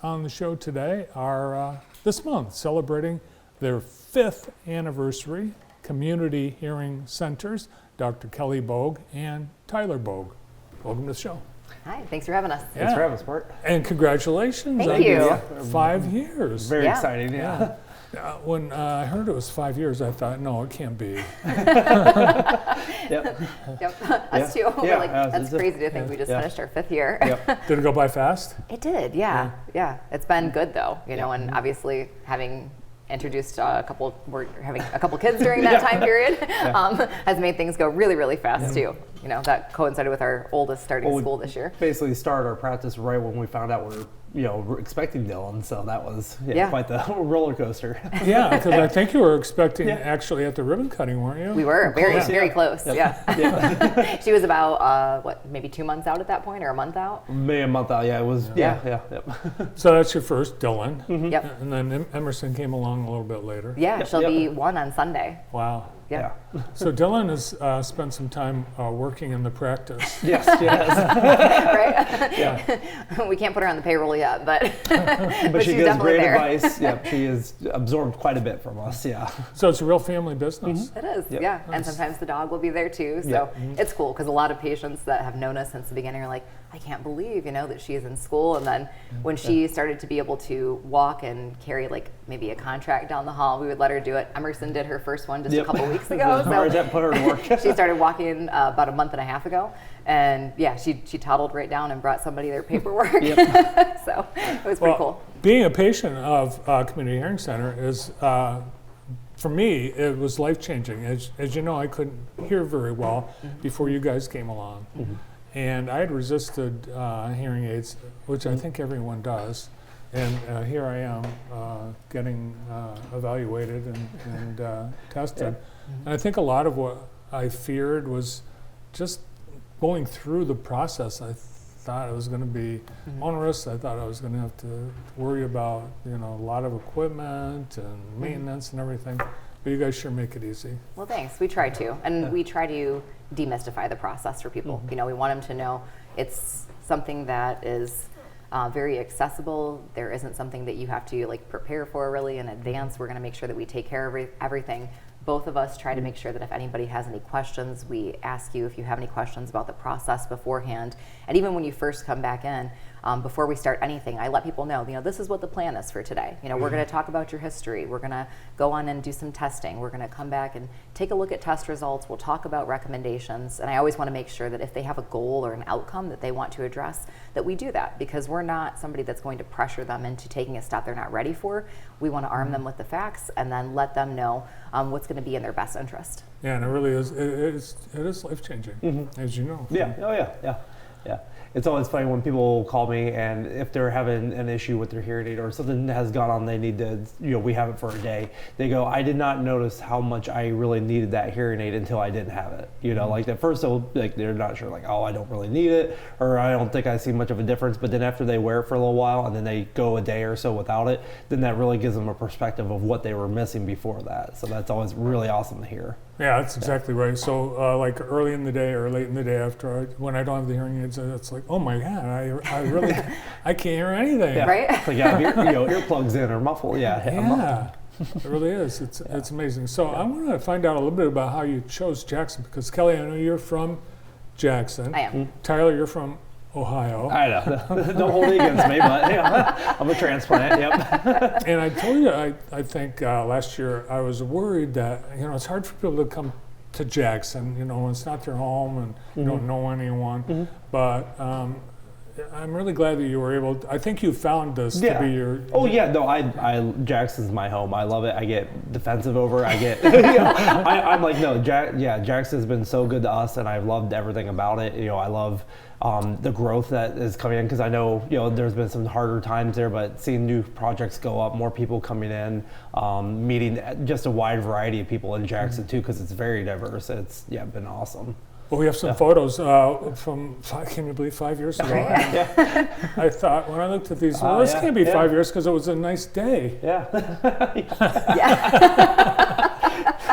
On the show today are this month celebrating their 5th anniversary community hearing centers, Dr. Kelly Bogue and Tyler Bogue. Welcome to the show. Hi, thanks for having us. Thanks for having us, Bart. And congratulations Thank on you. your 5 years. Very Yeah. exciting, yeah. When I heard it was 5 years, I thought, no, it can't be. Yep. Yep, us too. We're Yeah, like, that's crazy to think we just finished our 5th year. Yep. Did it go by fast? It did, yeah. It's been good though, you know, and obviously having introduced we're having a couple kids during that time period has made things go really, really fast too. You know, that coincided with our oldest starting school this year. Basically started our practice right when we found out we're expecting Dylan, so that was quite the roller coaster. Yeah, because I think you were expecting actually at the ribbon cutting, weren't you? We were very close, Yep. yeah. She was about, maybe 2 months out at that point, or a month out? Maybe a month out, yeah, it was, yep. So that's your first, Dylan. Yep. And then Emerson came along a little bit later. Yeah, she'll be 1 on Sunday. Wow. Yeah. So Dylan has spent some time working in the practice. Yes. Right? Yeah. We can't put her on the payroll yet, but But she she's gives definitely great there. advice. Yep, she has absorbed quite a bit from us, yeah. So it's a real family business. It is, Yep. yeah. And sometimes the dog will be there too. So it's cool because a lot of patients that have known us since the beginning are like, I can't believe, that she is in school. And then when she started to be able to walk and carry like maybe a contract down the hall, we would let her do it. Emerson did her first one just a couple weeks ago. So that put her to work. She started walking about a month and a half ago. And yeah, she toddled right down and brought somebody their paperwork. So it was pretty cool. Being a patient of Community Hearing Center is, for me, it was life-changing. As you know, I couldn't hear very well before you guys came along. And I had resisted hearing aids, which I think everyone does. And here I am getting evaluated and tested. And I think a lot of what I feared was just going through the process. I thought it was going to be onerous. I thought I was going to have to worry about, a lot of equipment and maintenance and everything. But you guys sure make it easy. Well, thanks. We try to. And we try to demystify the process for people. We want them to know it's something that is very accessible. There isn't something that you have to prepare for really in advance. We're going to make sure that we take care of everything. Both of us try to make sure that if anybody has any questions, we ask you if you have any questions about the process beforehand. And even when you first come back in, before we start anything, I let people know, this is what the plan is for today. We're going to talk about your history. We're going to go on and do some testing. We're going to come back and take a look at test results. We'll talk about recommendations. And I always want to make sure that if they have a goal or an outcome that they want to address, that we do that, because we're not somebody that's going to pressure them into taking a step they're not ready for. We want to arm them with the facts and then let them know what's going to be in their best interest. Yeah, and it really is. It is life-changing, as you know. Yeah. Oh, yeah. It's always funny when people call me and if they're having an issue with their hearing aid or something has gone on, they need to, we have it for a day. They go, I did not notice how much I really needed that hearing aid until I didn't have it. Like at first, they're not sure, oh, I don't really need it, or I don't think I see much of a difference. But then after they wear it for a little while and then they go a day or so without it, then that really gives them a perspective of what they were missing before that. So that's always really awesome to hear. Yeah, that's exactly right. So early in the day or late in the day after, when I don't have the hearing aids, it's like, oh my God, I really, I can't hear anything. Yeah. Right? It's like, earplugs in or muffle. Yeah, it really is. It's amazing. So I want to find out a little bit about how you chose Jackson, because Kelly, I know you're from Jackson. I am. Tyler, you're from Ohio. I know. Don't hold it against me, but I'm a transplant. Yep. And I told you, I think last year I was worried that it's hard for people to come to Jackson. When it's not their home and you don't know anyone. But I'm really glad that you were able to, I think you found this to be your... Oh yeah, no, Jackson's my home. I love it. I get defensive over. I get, I'm like, no, Jackson's been so good to us, and I've loved everything about it. I love the growth that is coming in, because I know, there's been some harder times there, but seeing new projects go up, more people coming in, meeting just a wide variety of people in Jackson too, because it's very diverse. It's been awesome. Well, we have some photos from, can you believe, 5 years ago? I thought, when I looked at these, this can't be 5 years, because it was a nice day. Yeah.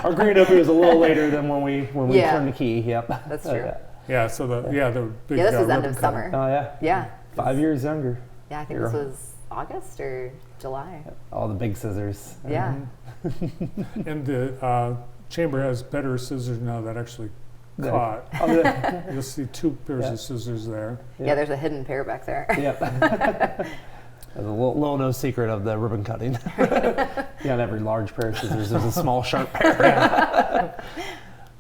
Our grade up was a little later than when we turned the key. Yep. That's true. Yeah, so the big this was end ribbon of cutting. summer. Oh yeah. Yeah. 5 years younger. Yeah, I think this was August or July. All the big scissors. Yeah. And the chamber has better scissors now that actually There. caught. Oh, yeah. You'll see 2 pairs Yeah. of scissors there. Yeah, there's a hidden pair back there. Yep. There's a little no secret of the ribbon cutting. Yeah, on every large pair of scissors, there's a small sharp pair.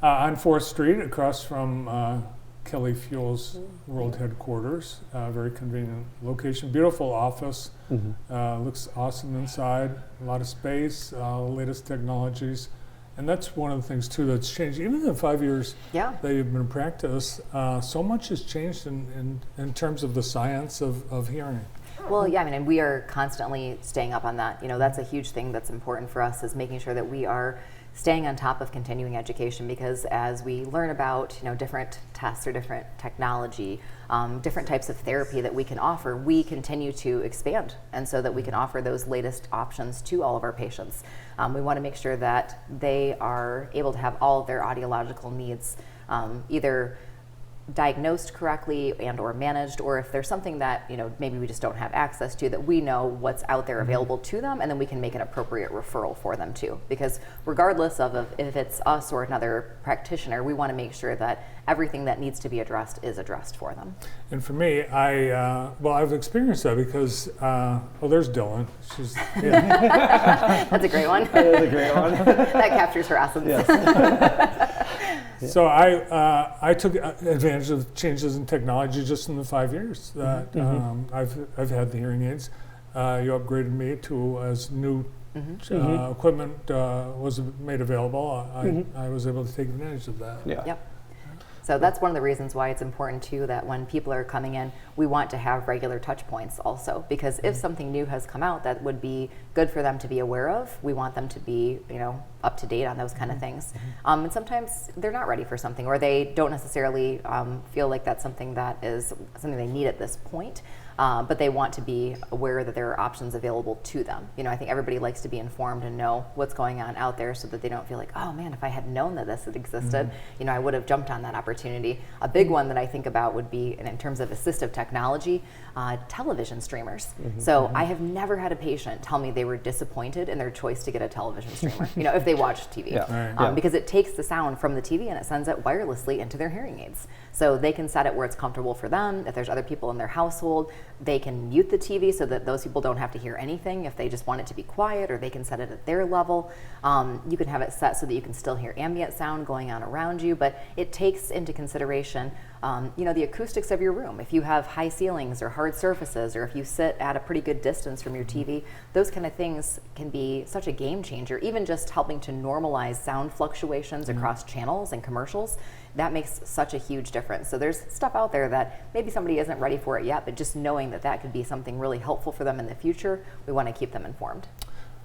On 4th Street, across from Kelly Fuels World Headquarters, very convenient location. Beautiful office, looks awesome inside. A lot of space, latest technologies, and that's one of the things too that's changed. Even in the 5 years Yeah. that you've been in practice, so much has changed in terms of the science of hearing. Well, yeah, I mean, and we are constantly staying up on that. You know, that's a huge thing that's important for us, is making sure that we are staying on top of continuing education, because as we learn about, you know, different tests or different technology, different types of therapy that we can offer, we continue to expand, and so that we can offer those latest options to all of our patients. We want to make sure that they are able to have all of their audiological needs either diagnosed correctly and or managed, or if there's something that, you know, maybe we just don't have access to, that we know what's out there available to them, and then we can make an appropriate referral for them too. Because regardless of if it's us or another practitioner, we want to make sure that everything that needs to be addressed is addressed for them. And for me, I've experienced that because, there's Dylan. She's, yeah. That's a great one. That is a great one. That captures her essence. Yes. So I took advantage of changes in technology just in the 5 years that I've had the hearing aids. You upgraded me to, as new equipment was made available, I was able to take advantage of that. Yeah. Yep. So that's one of the reasons why it's important too that when people are coming in, we want to have regular touch points also, because if something new has come out that would be good for them to be aware of, we want them to be, you know, up to date on those kind of things. And sometimes they're not ready for something, or they don't necessarily feel like that's something that is something they need at this point. But they want to be aware that there are options available to them. You know, I think everybody likes to be informed and know what's going on out there, so that they don't feel like, oh man, if I had known that this had existed, you know, I would have jumped on that opportunity. A big one that I think about would be, in terms of assistive technology, television streamers. So I have never had a patient tell me they were disappointed in their choice to get a television streamer, you know, if they watch TV. Yeah. Right. Because it takes the sound from the TV and it sends it wirelessly into their hearing aids. So they can set it where it's comfortable for them. If there's other people in their household, they can mute the TV so that those people don't have to hear anything if they just want it to be quiet, or they can set it at their level. You can have it set so that you can still hear ambient sound going on around you, but it takes into consideration you know, the acoustics of your room. If you have high ceilings or hard surfaces, or if you sit at a pretty good distance from your TV, those kind of things can be such a game changer. Even just helping to normalize sound fluctuations across channels and commercials, that makes such a huge difference. So there's stuff out there that maybe somebody isn't ready for it yet, but just knowing that that could be something really helpful for them in the future, we want to keep them informed.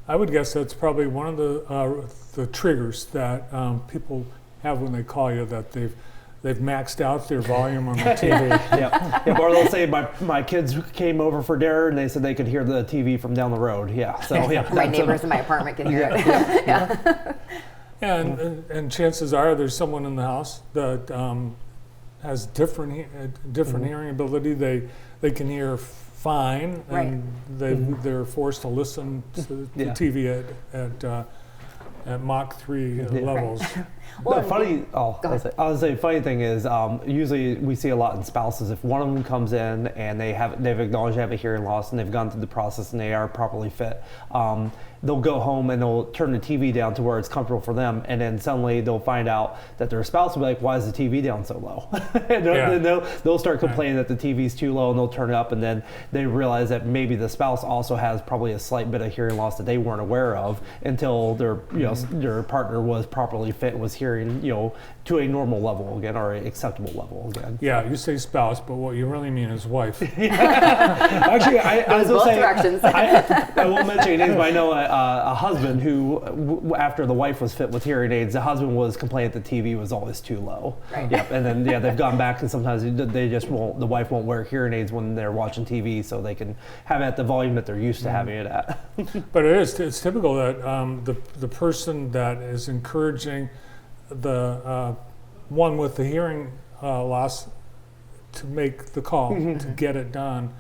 I would guess that's probably one of the triggers that people have when they call you, that they've maxed out their volume on the TV. Yeah. Or they'll say my kids came over for dinner and they said they could hear the TV from down the road. Yeah. So yeah. My neighbors in my apartment can hear it. Yeah. And chances are there's someone in the house that has different hearing ability. They can hear fine, and they're forced to listen to the TV at Mach 3 levels. Well, The funny, I was say funny thing is, usually we see a lot in spouses. If one of them comes in and they've acknowledged they have a hearing loss and they've gone through the process and they are properly fit, they'll go home and they'll turn the TV down to where it's comfortable for them, and then suddenly they'll find out that their spouse will be like, "Why is the TV down so low?" And then they'll start complaining that the TV's too low, and they'll turn it up, and then they realize that maybe the spouse also has probably a slight bit of hearing loss that they weren't aware of until their their partner was properly fit and was hearing to a normal level again, or an acceptable level again. Yeah, you say spouse, but what you really mean is wife. Actually, I was both going to directions. say, I won't mention names, but I know a husband who, after the wife was fit with hearing aids, the husband was complaining that the TV was always too low. Right. Yep. And then they've gone back, and sometimes they just won't. The wife won't wear hearing aids when they're watching TV, so they can have it at the volume that they're used to having it at. But it's typical that the person that is encouraging the one with the hearing loss to make the call to get it done,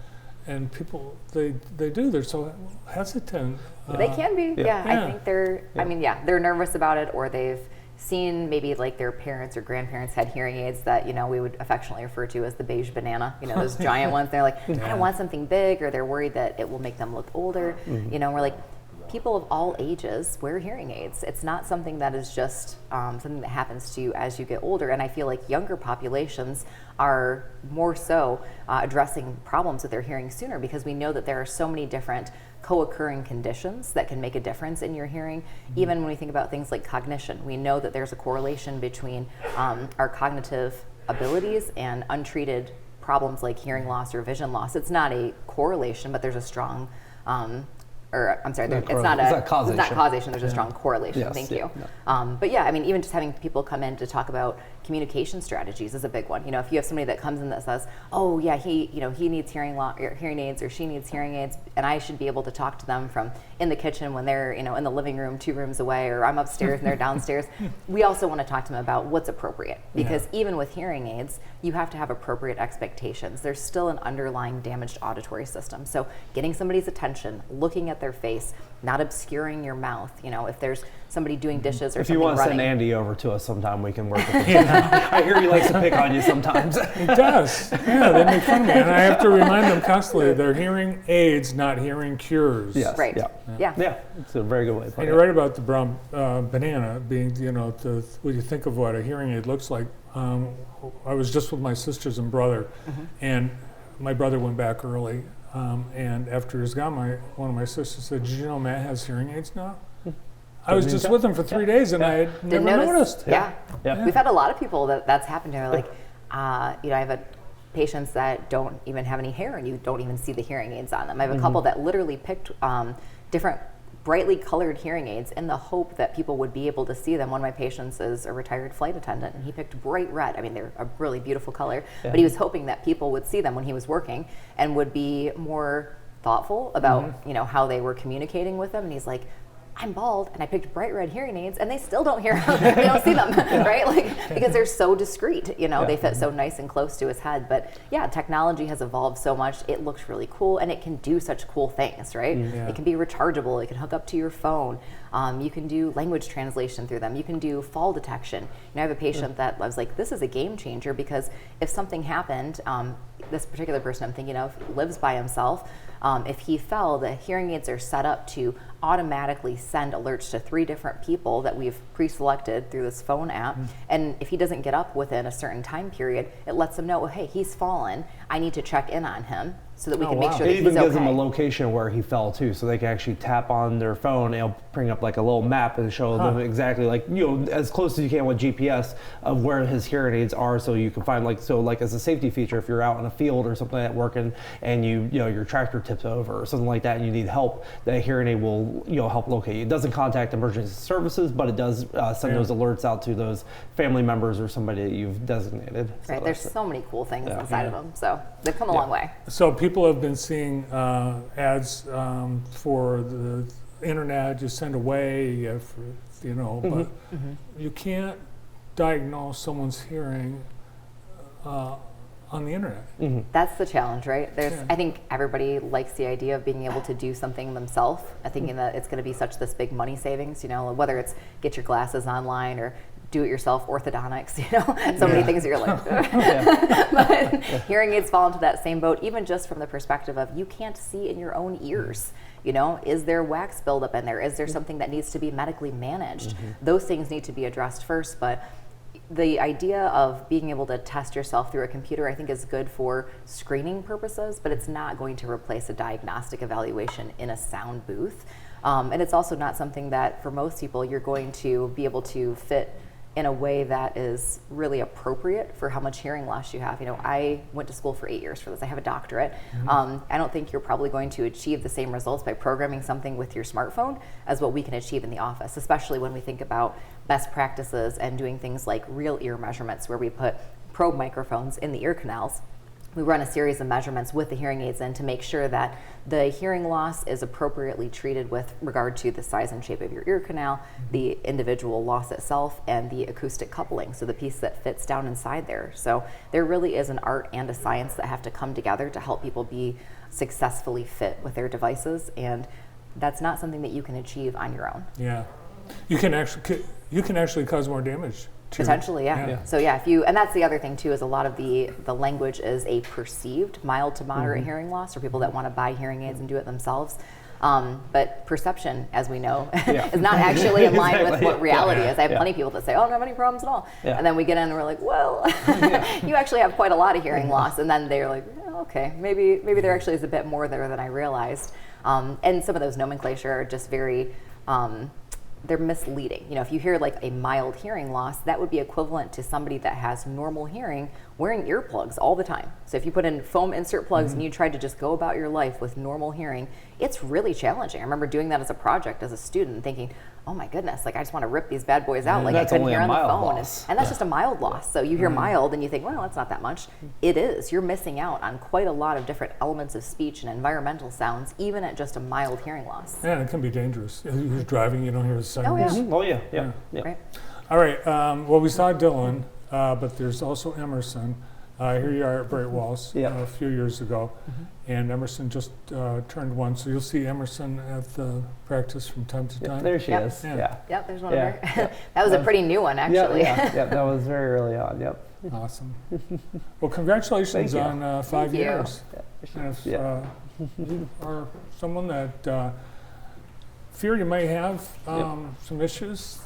and people, they're so hesitant. They can be, yeah. Yeah. I think they're, I mean, yeah, they're nervous about it, or they've seen maybe like their parents or grandparents had hearing aids that, you know, we would affectionately refer to as the beige banana, you know, those giant ones. They're like, I don't want something big, or they're worried that it will make them look older. You know, we're like, people of all ages wear hearing aids. It's not something that is just something that happens to you as you get older. And I feel like younger populations are more so addressing problems with their hearing sooner, because we know that there are so many different co-occurring conditions that can make a difference in your hearing. Even when we think about things like cognition, we know that there's a correlation between our cognitive abilities and untreated problems like hearing loss or vision loss. It's not a correlation, but there's a strong it's not causation. There's a strong correlation. Yes, Thank yeah, you. But yeah, I mean, even just having people come in to talk about communication strategies is a big one. You know, if you have somebody that comes in that says, "Oh yeah, he needs hearing aids, or she needs hearing aids," and I should be able to talk to them from in the kitchen when they're, you know, in the living room 2 rooms away, or I'm upstairs and they're downstairs. We also want to talk to them about what's appropriate, because even with hearing aids, you have to have appropriate expectations. There's still an underlying damaged auditory system. So getting somebody's attention, looking at their face, not obscuring your mouth. You know, if there's somebody doing dishes or If something you want to running. send Andy over to us sometime, we can work with him. I hear he likes to pick on you sometimes. It does. Yeah, they make fun of me, and I have to remind them constantly they're hearing aids, not hearing cures. Yes. Right. Yeah. Yeah. It's a very good way to put And it. you're right about the brown banana being, you know, when you think of what a hearing aid looks like. I was just with my sisters and brother, and my brother went back early, and after he was gone, one of my sisters said, "Did you know Matt has hearing aids now?" I was just with him for 3 days, and I had Didn't never notice. noticed. Yeah. We've had a lot of people that's happened to. Like, you know, I have patients that don't even have any hair, and you don't even see the hearing aids on them. I have a couple that literally picked different brightly colored hearing aids in the hope that people would be able to see them. One of my patients is a retired flight attendant, and he picked bright red. I mean, they're a really beautiful color, but he was hoping that people would see them when he was working and would be more thoughtful about, you know, how they were communicating with them. And he's like, I'm bald and I picked bright red hearing aids and they still don't hear them. They don't see them, right? Like, because they're so discreet, you know, they fit so nice and close to his head. But yeah, technology has evolved so much. It looks really cool and it can do such cool things, right? It can be rechargeable. It can hook up to your phone. You can do language translation through them. You can do fall detection. You know, I have a patient that was like, this is a game changer, because if something happened, this particular person I'm thinking of lives by himself. If he fell, the hearing aids are set up to automatically send alerts to 3 different people that we've pre-selected through this phone app. And if he doesn't get up within a certain time period, it lets them know, well, hey, he's fallen. I need to check in on him so that we can make sure that It he's even okay. gives them a location where he fell too, so they can actually tap on their phone and it'll bring up like a little map and show them exactly, like, you know, as close as you can with GPS of where his hearing aids are, so you can find, like, so like as a safety feature, if you're out in a field or something like that working and you know your tractor tips over or something like that and you need help, that hearing aid will, you know, help locate you. It doesn't contact emergency services, but it does send those alerts out to those family members or somebody that you've designated. Right, So there's that's- so many cool things inside of them. So they've come a long way. So people have been seeing ads for the internet, you send away, you know, but you can't diagnose someone's hearing on the internet. That's the challenge, right? I think everybody likes the idea of being able to do something themselves, thinking that it's going to be such this big money savings, you know, whether it's get your glasses online or do-it-yourself orthodontics, you know, so many things that you're like, but hearing aids fall into that same boat, even just from the perspective of you can't see in your own ears. You know, is there wax buildup in there? Is there something that needs to be medically managed? Those things need to be addressed first, but the idea of being able to test yourself through a computer, I think, is good for screening purposes, but it's not going to replace a diagnostic evaluation in a sound booth. And it's also not something that, for most people, you're going to be able to fit in a way that is really appropriate for how much hearing loss you have. You know, I went to school for 8 years for this. I have a doctorate. I don't think you're probably going to achieve the same results by programming something with your smartphone as what we can achieve in the office, especially when we think about best practices and doing things like real ear measurements, where we put probe microphones in the ear canals. We run a series of measurements with the hearing aids in to make sure that the hearing loss is appropriately treated with regard to the size and shape of your ear canal, the individual loss itself, and the acoustic coupling, so the piece that fits down inside there. So there really is an art and a science that have to come together to help people be successfully fit with their devices, and that's not something that you can achieve on your own. Yeah. You can actually cause more damage. Too. Potentially, yeah. So yeah, and that's the other thing too, is a lot of the language is a perceived mild to moderate hearing loss, or people that want to buy hearing aids and do it themselves. But perception, as we know, is not actually in line with what reality is. I have plenty of people that say, oh, I don't have any problems at all. Yeah. And then we get in and we're like, well, you actually have quite a lot of hearing loss. And then they're like, okay, maybe there actually is a bit more there than I realized. And some of those nomenclature are just very, they're misleading. You know, if you hear like a mild hearing loss, that would be equivalent to somebody that has normal hearing wearing earplugs all the time. So if you put in foam insert plugs and you tried to just go about your life with normal hearing, it's really challenging. I remember doing that as a project as a student, thinking, oh my goodness, like I just want to rip these bad boys out, like I couldn't hear on the phone. And that's just a mild loss. So you hear mild and you think, well, that's not that much. It is. You're missing out on quite a lot of different elements of speech and environmental sounds, even at just a mild hearing loss. Yeah, it can be dangerous. If you're driving, you don't hear the sirens. Oh yeah. Yeah. Right. All right. Well, we saw Dylan, but there's also Emerson. Here you are at Bright Walls a few years ago, and Emerson just turned 1, so you'll see Emerson at the practice from time to time. There she is. Yeah. Yep, there's one of her. That was a pretty new one, actually. Yeah, that was very early on. Yep. Awesome. Well, congratulations on 5 years. And if you are someone that fear you may have some issues.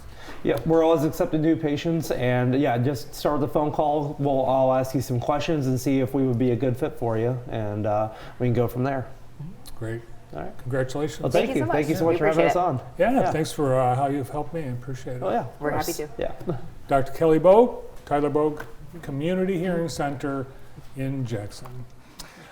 Yeah, we're always accepting new patients, and just start with a phone call. I'll ask you some questions and see if we would be a good fit for you, and we can go from there. Great. All right. Congratulations. Well, thank you. So much. Thank you so much for having us on. Yeah, thanks for how you've helped me. I appreciate it. Oh yeah, We're happy to. Yeah. Dr. Kelly Bogue, Tyler Bogue Community Hearing Center in Jackson.